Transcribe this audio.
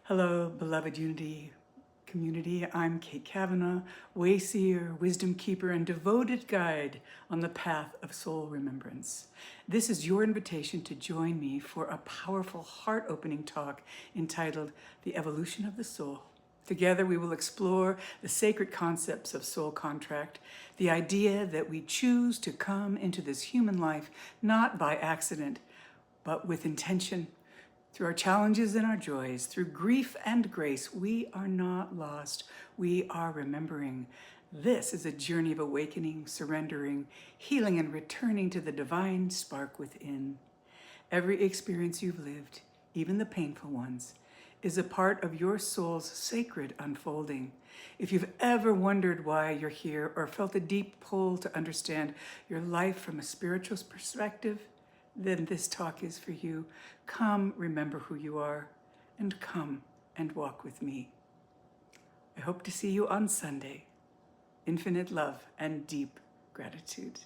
Hello, beloved Unity community. I'm Kate Cavanaugh, wayseer, wisdom keeper, and devoted guide on the path of soul remembrance. This is your invitation to join me for a powerful, heart-opening talk entitled The Evolution of the Soul. Together, we will explore the sacred concepts of soul contract, the idea that we choose to come into this human life not by accident, but with intention. Through our challenges and our joys, through grief and grace, we are not lost. We are remembering. This is a journey of awakening, surrendering, healing, and returning to the divine spark within. Every experience you've lived, even the painful ones, is a part of your soul's sacred unfolding. If you've ever wondered why you're here or felt a deep pull to understand your life from a spiritual perspective, then this talk is for you. Come remember who you are, and come and walk with me. I hope to see you on Sunday. Infinite love and deep gratitude.